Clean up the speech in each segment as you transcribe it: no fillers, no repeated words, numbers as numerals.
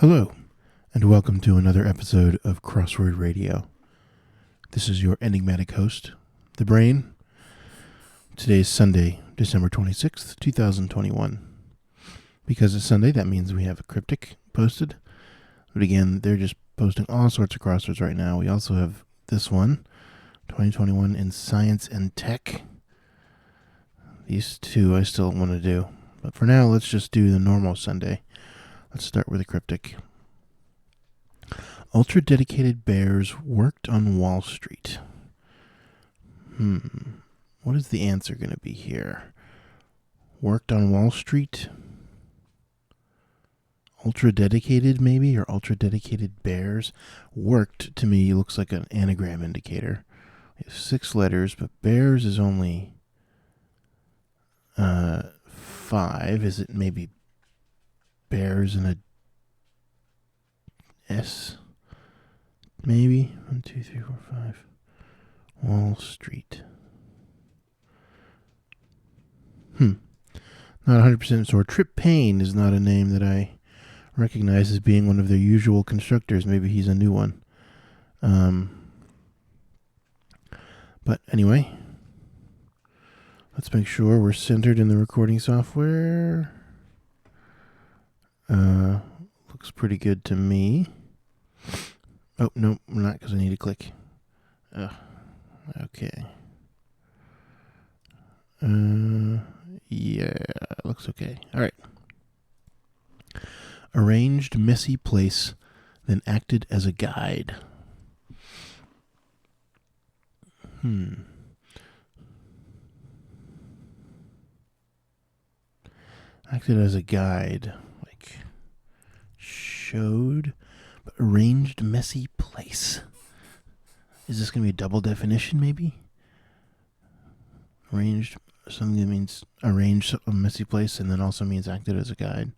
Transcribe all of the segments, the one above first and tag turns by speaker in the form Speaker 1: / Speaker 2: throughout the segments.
Speaker 1: Hello, and welcome to another episode of Crossword Radio. This is your enigmatic host, The Brain. Today is Sunday, December 26th, 2021. Because it's Sunday, that means we have a cryptic posted. But again, they're just posting all sorts of crosswords right now. We also have this one, 2021 in Science and Tech. These two I still want to do. But for now, let's just do the normal Sunday. Let's start with a cryptic. Ultra-dedicated bears worked on Wall Street. What is the answer going to be here? Worked on Wall Street? Ultra-dedicated, maybe? Or ultra-dedicated bears? Worked, to me, looks like an anagram indicator. It's 6 letters, but bears is only 5. Is it maybe bears and a S? Maybe. 1, 2, 3, 4, 5. Wall Street. Not 100% sure. Trip Payne is not a name that I recognize as being one of their usual constructors. Maybe he's a new one. But anyway, let's make sure we're centered in the recording software. Looks pretty good to me. Oh, no, we're not, because I need to click. Okay. Yeah, looks okay. All right. Arranged messy place, then acted as a guide. Acted as a guide, like showed, but arranged messy place. Is this going to be a double definition, maybe? Arranged, something that means arranged a messy place and then also means acted as a guide.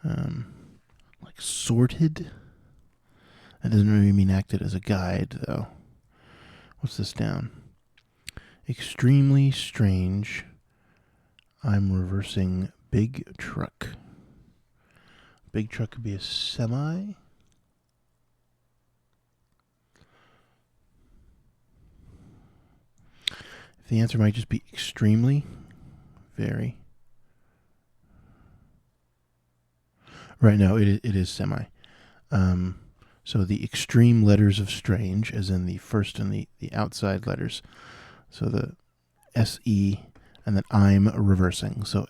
Speaker 1: Like sorted? That doesn't really mean acted as a guide, though. What's this down? Extremely strange. I'm reversing big truck. Big truck could be a semi. The answer might just be extremely, very. Right now, it is semi. So the extreme letters of strange, as in the first and the outside letters. So the SE, and then I'm reversing. So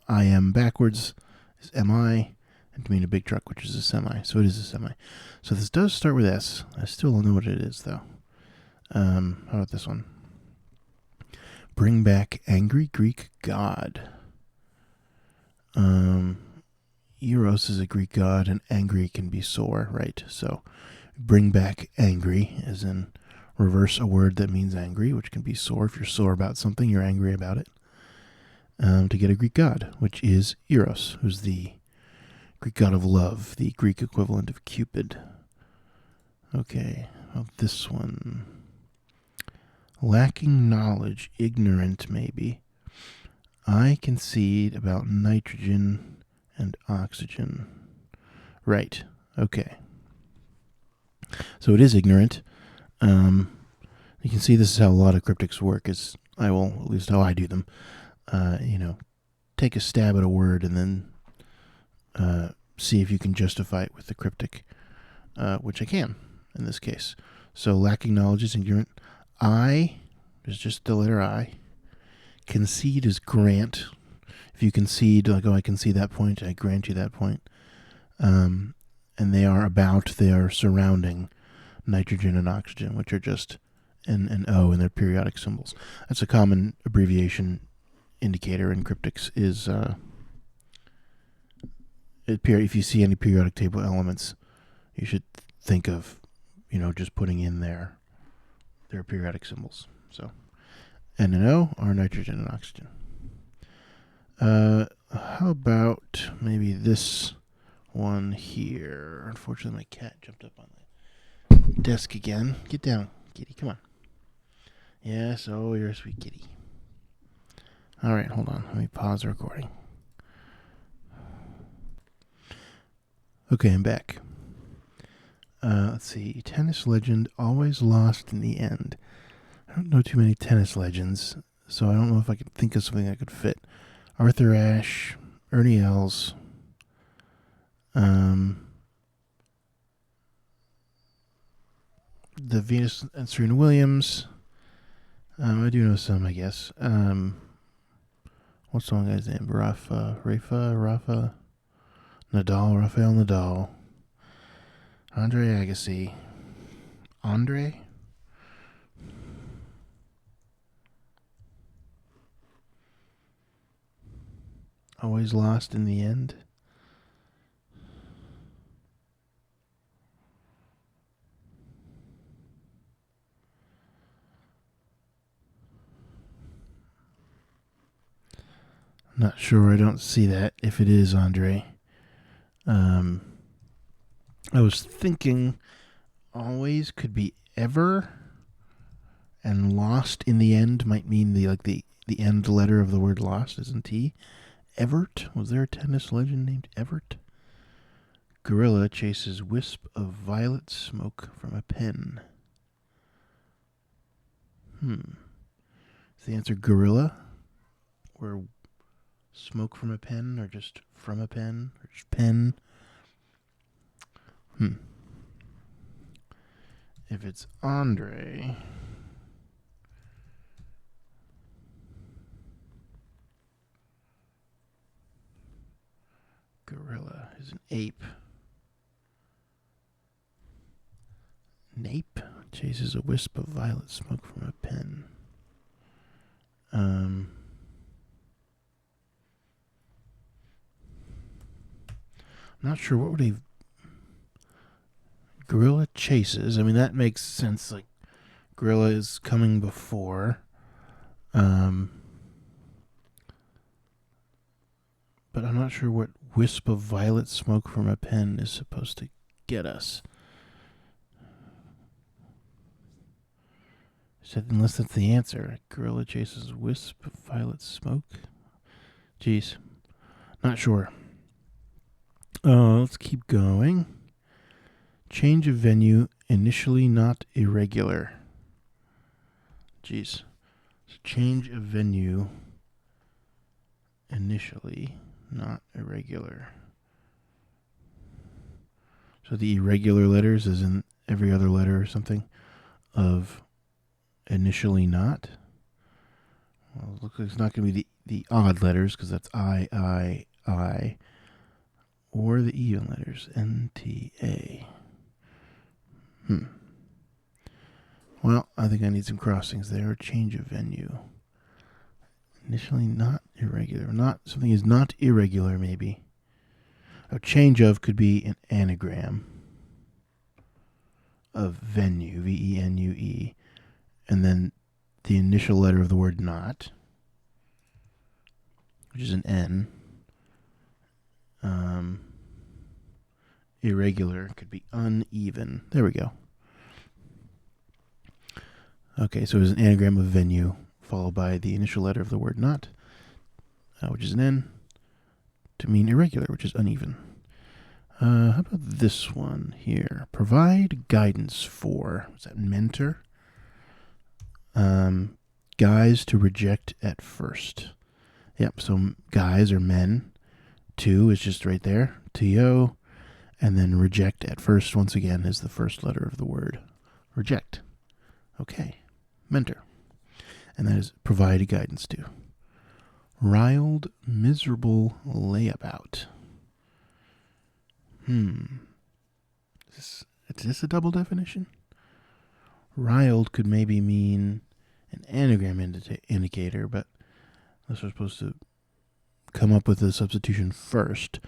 Speaker 1: I am backwards is MI, and to mean a big truck, which is a semi. So it is a semi. So this does start with S. I still don't know what it is, though. How about this one? Bring back angry Greek god. Eros is a Greek god, and angry can be sore, right? So bring back angry, as in reverse a word that means angry, which can be sore. If you're sore about something, you're angry about it. To get a Greek god, which is Eros, who's the Greek god of love, the Greek equivalent of Cupid. Okay, well, this one. Lacking knowledge, ignorant maybe. I concede about nitrogen and oxygen. Right, okay. So it is ignorant. You can see this is how a lot of cryptics work, is I will, at least how I do them, take a stab at a word and then see if you can justify it with the cryptic, which I can in this case. So lacking knowledge is ignorant. I is just the letter I. Concede is grant. If you concede, like, oh, I concede that point, I grant you that point. And they are surrounding nitrogen and oxygen, which are just N and O in their periodic symbols. That's a common abbreviation indicator in cryptics is, if you see any periodic table elements, you should think of, just putting in their periodic symbols. So N and O are nitrogen and oxygen. How about maybe this one here? Unfortunately, my cat jumped up on the desk again. Get down, kitty. Come on. Yes, oh, you're a sweet kitty. All right, hold on. Let me pause the recording. Okay, I'm back. Let's see. Tennis legend always lost in the end. I don't know too many tennis legends, so I don't know if I could think of something that could fit. Arthur Ashe, Ernie Els, the Venus and Serena Williams. I do know some, I guess. What's the one guy's name? Rafa, Rafael Nadal, Andre Agassi, Andre. Always lost in the end. Not sure. I don't see that. If it is Andre, I was thinking always could be ever, and lost in the end might mean the end letter of the word lost is in T. Evert, was there a tennis legend named Evert? Gorilla chases wisp of violet smoke from a pen. Is the answer gorilla, or smoke from a pen, or just from a pen, or just pen? If it's Andre, gorilla is an ape. Nape chases a wisp of violet smoke from a pen. Not sure what would a gorilla chases. I mean, that makes sense. Like, gorilla is coming before. But I'm not sure what wisp of violet smoke from a pen is supposed to get us. Unless that's the answer. Gorilla chases wisp of violet smoke. Jeez. Not sure. Let's keep going. Change of venue, initially not irregular. Jeez. So change of venue, initially not irregular. So the irregular letters is in every other letter or something of initially not. Well, it looks like it's not going to be the odd letters, because that's I, or the even letters, NTA. Well, I think I need some crossings there. Change of venue. Initially not irregular. Something is not irregular, maybe. A change of could be an anagram of venue, VENUE, and then the initial letter of the word not, which is an N. Irregular could be uneven. There we go. Okay, so it was an anagram of venue, followed by the initial letter of the word not, which is an N, to mean irregular, which is uneven. How about this one here? Provide guidance for, is that mentor? Guys to reject at first. Yep, so guys are men. To is just right there. TO. And then reject at first, once again, is the first letter of the word. Reject. Okay. Mentor. And that is provide guidance to. Riled, miserable layabout. Is this a double definition? Riled could maybe mean an anagram indicator, but unless we're supposed to come up with a substitution first,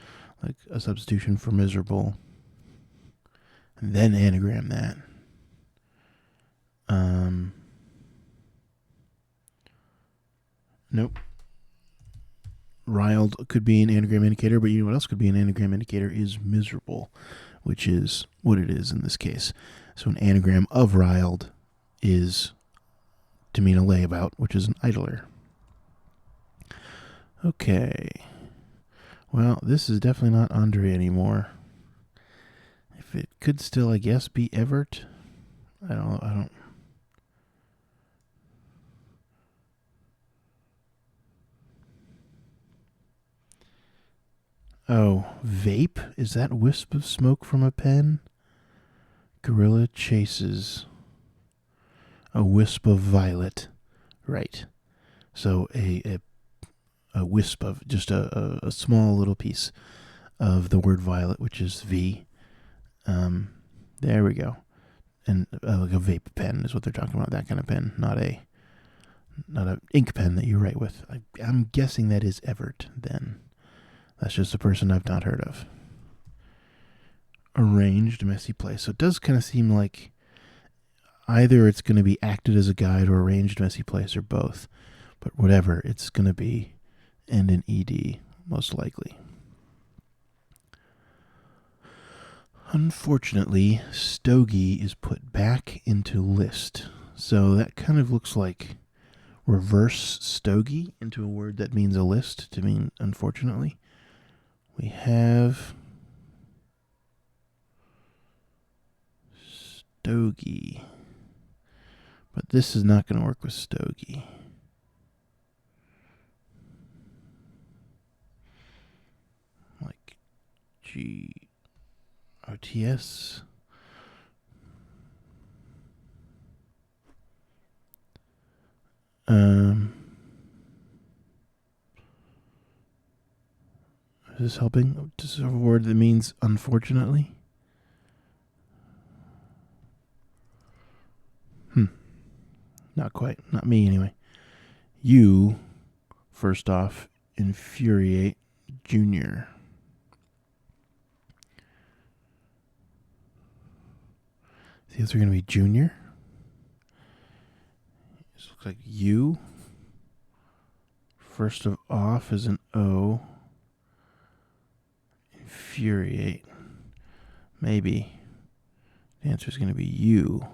Speaker 1: like a substitution for miserable, and then anagram that. Nope. Riled could be an anagram indicator, but you know what else could be an anagram indicator is miserable, which is what it is in this case. So an anagram of riled is to mean a layabout, which is an idler. Okay. Well, this is definitely not Andre anymore. It could still, I guess, be Evert. I don't. Oh, vape? Is that wisp of smoke from a pen? Gorilla chases a wisp of violet. Right. So a wisp of just a small little piece of the word violet, which is V. There we go. And like a vape pen is what they're talking about. That kind of pen, not a ink pen that you write with. I'm guessing that is Evert. Then that's just a person I've not heard of. Arranged messy place. So it does kind of seem like either it's going to be acted as a guide or arranged messy place or both. But whatever, it's going to be end in ed most likely. Unfortunately, stogie is put back into list. So that kind of looks like reverse stogie into a word that means a list to mean unfortunately. We have stogie. But this is not going to work with stogie. Like G-O-T-S. Is this helping? Just a word that means unfortunately? Not quite. Not me, anyway. You, first off, infuriate Junior. Is the answer going to be Junior? This looks like you. First of off is an O. Infuriate. Maybe. The answer is going to be you.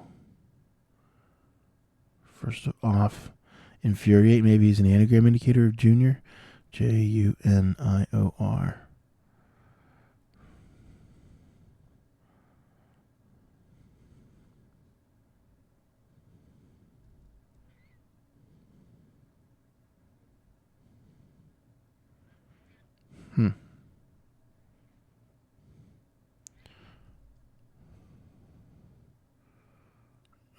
Speaker 1: First of off. Infuriate maybe is an anagram indicator of Junior. Junior.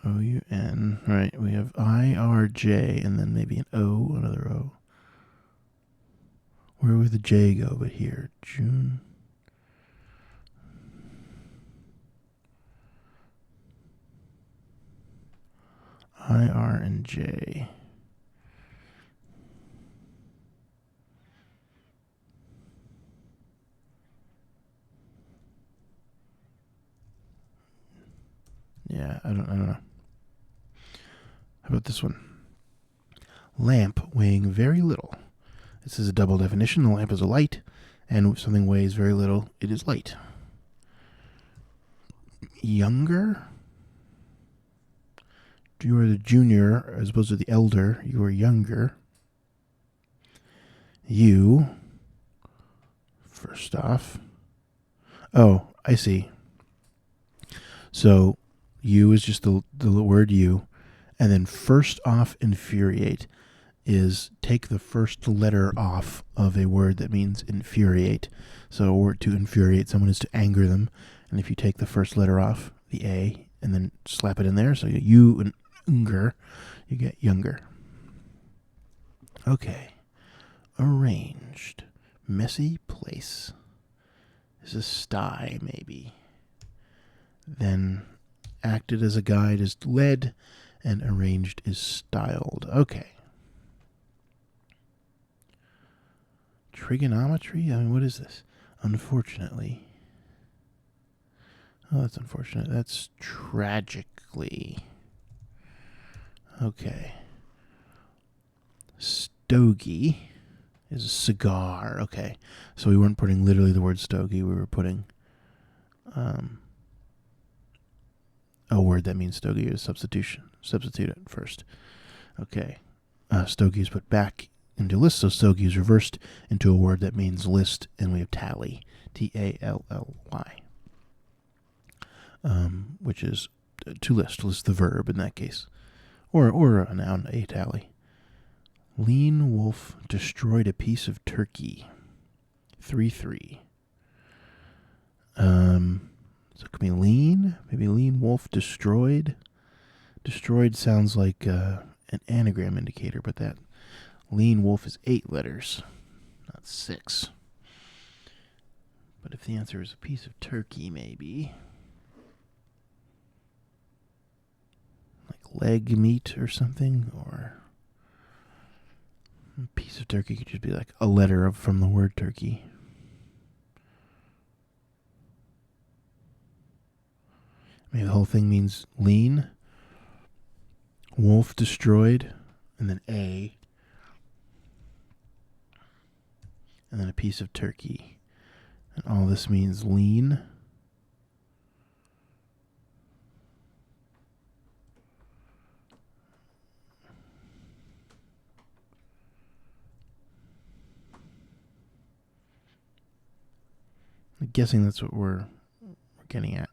Speaker 1: O-U-N. Right, we have I-R-J and then maybe an O, another O. Where would the J go but here? June. I-R and J. Yeah, I don't know. How about this one? Lamp weighing very little. This is a double definition. The lamp is a light, and if something weighs very little, it is light. Younger? You are the junior as opposed to the elder. You are younger. You, first off. Oh, I see. So, you is just the word you. And then first off, infuriate is take the first letter off of a word that means infuriate. So a word to infuriate someone is to anger them. And if you take the first letter off, the A, and then slap it in there, so you and unger, you get younger. Okay. Arranged. Messy place. This is sty, maybe. Then acted as a guide is led, and arranged is styled. Okay. Trigonometry? I mean, what is this? Unfortunately. Oh, that's unfortunate. That's tragically. Okay. Stogie is a cigar. Okay. So we weren't putting literally the word stogie. We were putting a word that means stogie is substitution. Substitute it first. Okay. Stogie is put back into list, so stogie is reversed into a word that means list, and we have tally. Tally. which is to list the verb in that case, or a noun, a tally. Lean wolf destroyed a piece of turkey. 3-3. So it could be lean. Maybe lean wolf destroyed. Destroyed sounds like an anagram indicator, but that lean wolf is 8 letters, not 6. But if the answer is a piece of turkey, maybe like leg meat or something, or a piece of turkey could just be like a letter from the word turkey. Maybe the whole thing means lean, wolf destroyed, and then a, and then a piece of turkey. And all this means lean. I'm guessing that's what we're getting at.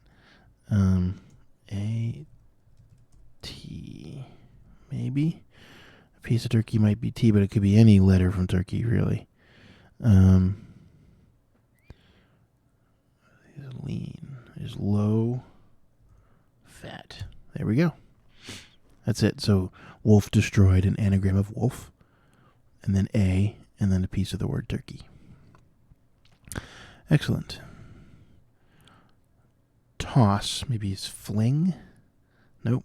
Speaker 1: A T, maybe a piece of turkey might be T, but it could be any letter from turkey, really. Lean is low fat. There we go. That's it. So wolf destroyed, an anagram of wolf, and then a, and then a piece of the word turkey. Excellent. Toss, maybe it's fling. Nope.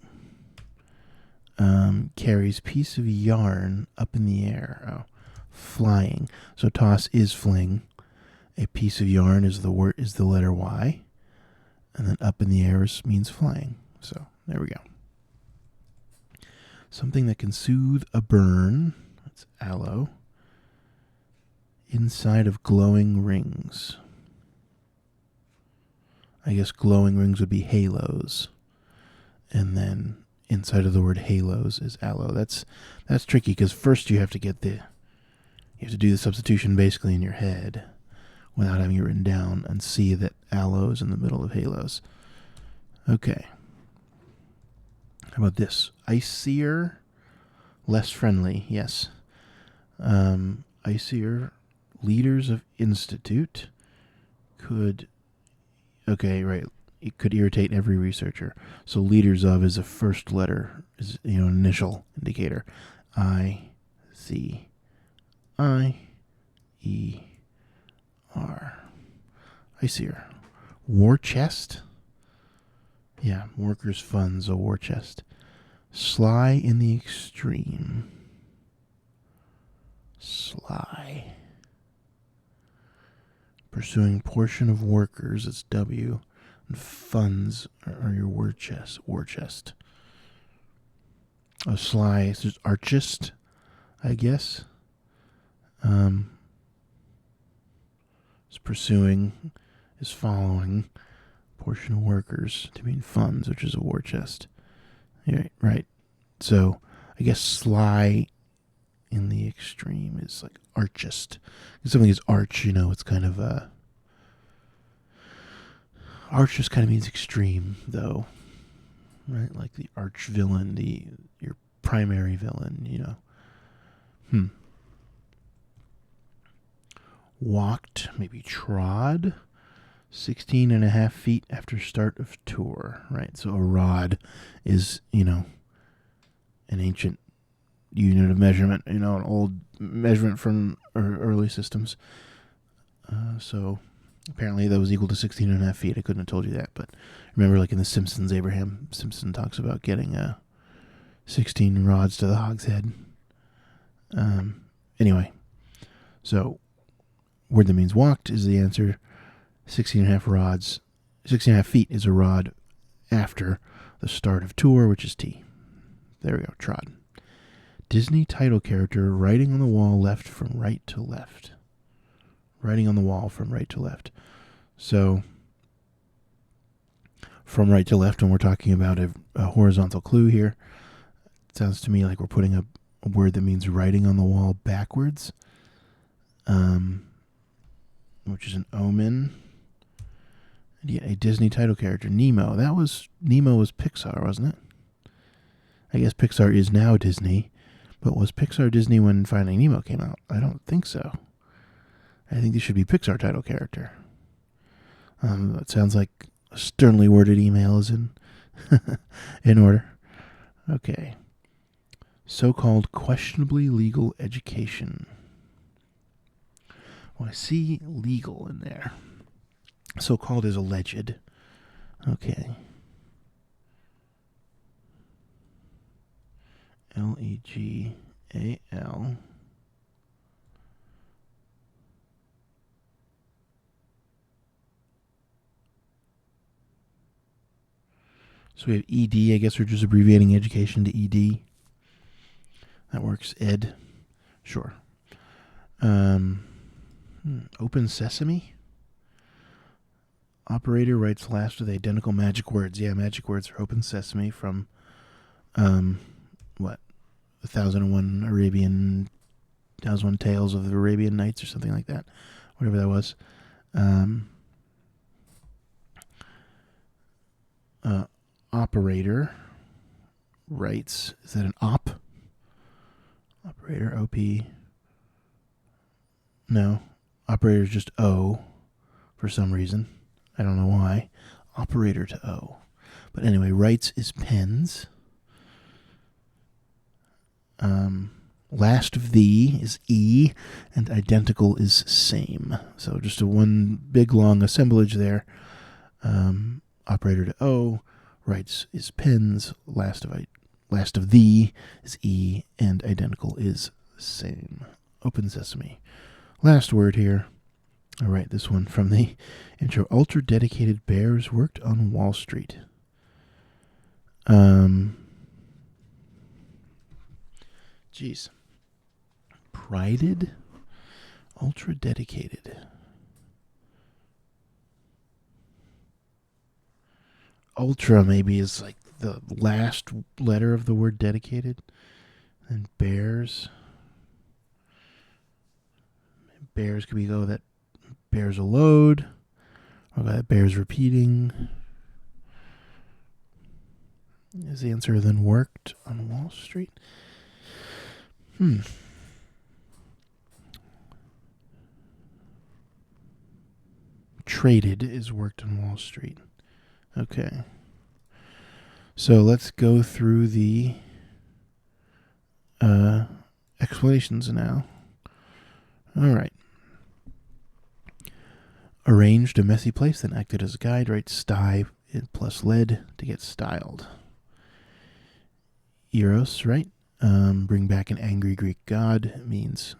Speaker 1: Carries piece of yarn up in the air. Oh, flying. So toss is fling. A piece of yarn is the letter Y, and then up in the air means flying. So there we go. Something that can soothe a burn. That's aloe. Inside of glowing rings. I guess glowing rings would be halos. And then inside of the word halos is aloe. That's tricky because first you have to do the substitution basically in your head without having it written down and see that aloe is in the middle of halos. Okay. How about this? Icier, less friendly. Yes. Icier, leaders of institute could. Okay, right. It could irritate every researcher. So leaders of is a first letter, is an initial indicator. I, C, I, E, R. Icier. War chest. Yeah, workers' funds, a war chest. Sly in the extreme. Sly. Pursuing portion of workers, it's W. And funds are your war chest. War chest. A sly, it's just archist, I guess. Is pursuing, is following portion of workers to mean funds, which is a war chest. Right. So I guess sly in the extreme is like archist. If something is arch, it's kind of arch just kind of means extreme, though, right? Like the arch villain, your primary villain, Walked, maybe trod, 16.5 feet after start of tour, right? So a rod is, an ancient unit of measurement, an old measurement from early systems. So apparently that was equal to 16.5 feet. I couldn't have told you that, but remember, like in The Simpsons, Abraham Simpson talks about getting 16 rods to the hogshead. Anyway, so word that means walked is the answer. 16.5 rods. 16.5 feet is a rod after the start of tour, which is T. There we go, trod. Disney title character writing on the wall left from right to left. Writing on the wall from right to left. So, from right to left, when we're talking about a horizontal clue here, it sounds to me like we're putting a word that means writing on the wall backwards, which is an omen. And yet a Disney title character, Nemo. Nemo was Pixar, wasn't it? I guess Pixar is now Disney, but was Pixar Disney when Finding Nemo came out? I don't think so. I think this should be Pixar title character. It sounds like a sternly worded email is in order. Okay. So-called questionably legal education. Well, I see legal in there. So-called is alleged. Okay. Legal. So we have ED. I guess we're just abbreviating education to ED. That works. Ed. Sure. Open Sesame. Operator writes last with identical magic words. Yeah, magic words are Open Sesame from, what? 1001 Tales of the Arabian Nights or something like that. Whatever that was. Operator writes, is that an op? Operator, OP. No. Operator is just O for some reason. I don't know why. Operator to O. But anyway, writes is pens. Last of the is E, and identical is same. So just a one big long assemblage there. Operator to O, writes is pens. Last of the is E, and identical is same. Open Sesame. Last word here. All right, this one from the intro. Ultra dedicated bears worked on Wall Street. Jeez. Prided? Ultra dedicated. Ultra maybe is like the last letter of the word dedicated. And bears. Bears, could we go that bears a load? Or that bears repeating? Is the answer then worked on Wall Street? Traded is worked on Wall Street. Okay. So let's go through the explanations now. All right. Arranged a messy place, then acted as a guide. Right, sty plus led to get styled. Eros, right? Bring back an angry Greek god means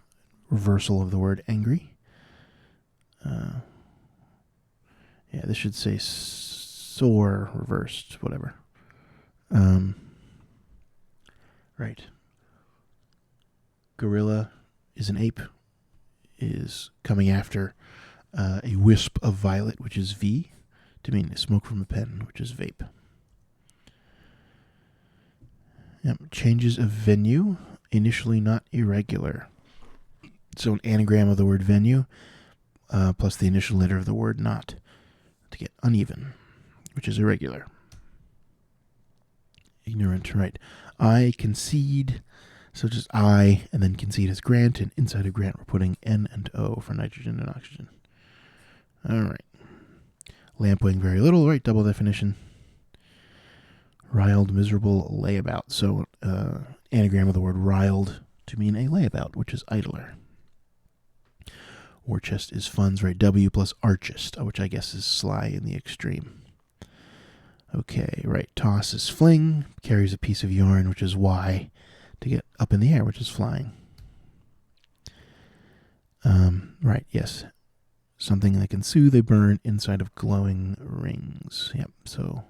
Speaker 1: reversal of the word angry. Yeah, this should say sore reversed, whatever. Right. Gorilla is an ape, is coming after a wisp of violet, which is V, to mean smoke from a pen, which is vape. Yep. Changes of venue, initially not irregular. So an anagram of the word venue plus the initial letter of the word not to get uneven, which is irregular. Ignorant, right. I concede, so just I, and then concede as grant, and inside of grant we're putting N and O for nitrogen and oxygen. All right. Lamp weighing very little, right, double definition. Riled, miserable, layabout. So anagram of the word riled to mean a layabout, which is idler. War chest is funds, right? W plus archist, which I guess is sly in the extreme. Okay, right. Toss is fling, carries a piece of yarn, which is Y, to get up in the air, which is flying. Right, yes. Something that can soothe a burn inside of glowing rings. Yep, so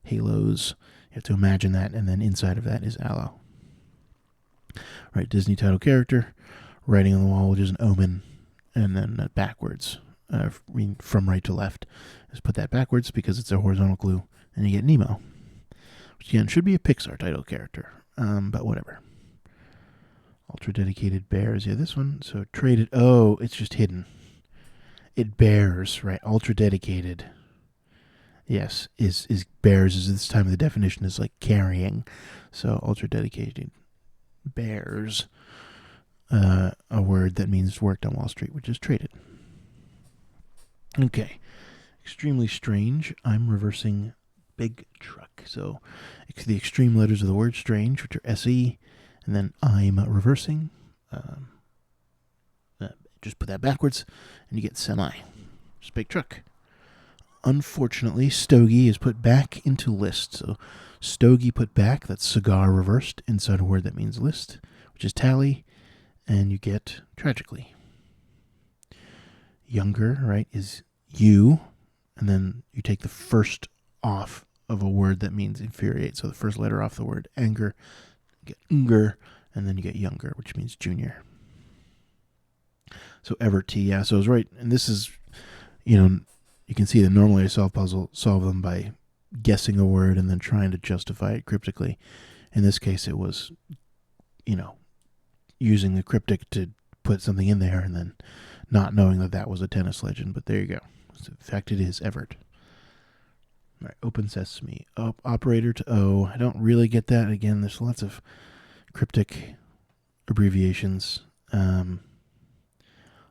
Speaker 1: halos. You have to imagine that, and then inside of that is aloe. Right, Disney title character, writing on the wall, which is an omen, and then backwards, from right to left. Just put that backwards because it's a horizontal clue, and you get Nemo, which again should be a Pixar title character, but whatever. Ultra dedicated bears, yeah, this one. So traded. Oh, it's just hidden. It bears, right? Ultra dedicated. Yes, is bears is this time of the definition is like carrying. So ultra dedicated bears, a word that means worked on Wall Street, which is traded. Okay, extremely strange. I'm reversing big truck. So the extreme letters of the word strange, which are SE, and then I'm reversing. Just put that backwards, and you get semi. Just big truck. Unfortunately, stogie is put back into list. So stogie put back, that's cigar reversed inside a word that means list, which is tally, and you get tragically. Younger, right, is you, and then you take the first off of a word that means infuriate. So the first letter off the word anger, you get unger, and then you get younger, which means junior. So Everty, yeah, so I was right. And this is, you can see that normally I solve them by guessing a word and then trying to justify it cryptically. In this case, it was, using the cryptic to put something in there and then not knowing that was a tennis legend. But there you go. So in fact, it is Everett. All right, open sesame. Operator to O. I don't really get that. Again, there's lots of cryptic abbreviations.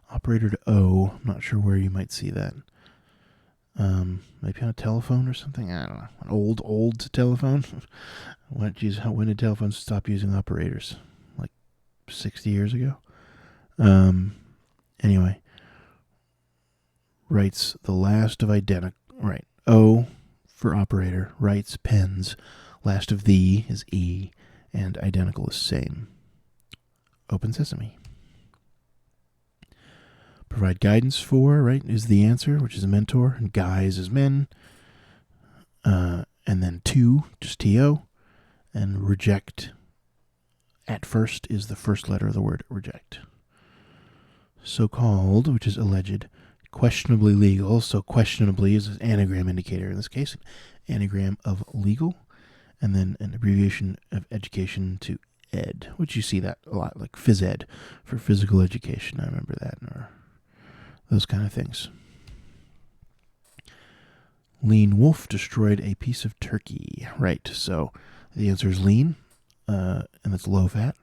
Speaker 1: Operator to O. I'm not sure where you might see that. Maybe on a telephone or something. I don't know. An old telephone. When did telephones stop using operators? Like 60 years ago. Anyway, writes the last of identical. Right. O for operator. Writes pens. Last of the is E, and identical is same. Open sesame. Provide guidance for, right, is the answer, which is a mentor, and guys is men. And then to, just T-O, and reject at first is the first letter of the word reject. So-called, which is alleged, questionably legal, so questionably is an anagram indicator in this case, an anagram of legal, and then an abbreviation of education to ed, which you see that a lot, like phys ed for physical education. I remember that, or those kind of things. Lean wolf destroyed a piece of turkey. Right, so the answer is lean, and that's low fat.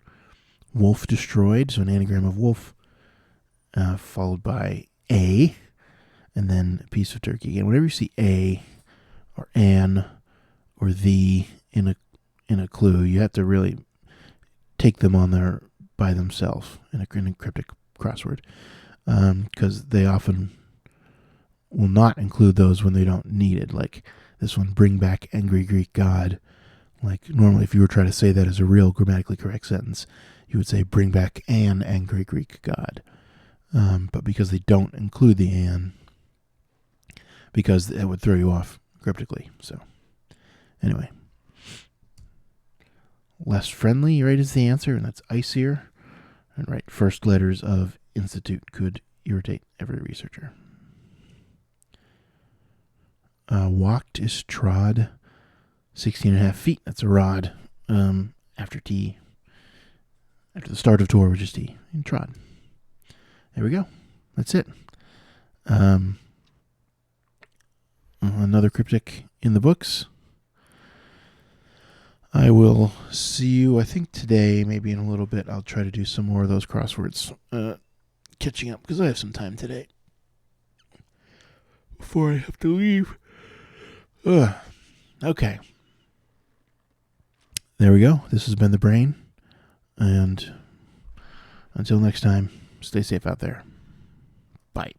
Speaker 1: Wolf destroyed, so an anagram of wolf, followed by a, and then a piece of turkey. And whenever you see a, or an, or the in a clue, you have to really take them on there by themselves in a cryptic crossword. Because they often will not include those when they don't need it. Like this one, bring back angry Greek god. Like normally if you were trying to say that as a real grammatically correct sentence, you would say bring back an angry Greek god. But because they don't include the an, because it would throw you off cryptically. So anyway. Less friendly, right, is the answer, and that's icier. And right, first letters of institute could irritate every researcher. Walked is trod, 16.5 feet. That's a rod. After T, after the start of tour, which is T, and trod. There we go. That's it. Another cryptic in the books. I will see you, I think today, maybe in a little bit. I'll try to do some more of those crosswords. Catching up, because I have some time today. Before I have to leave. Okay. There we go. This has been The Brain. And until next time, stay safe out there. Bye.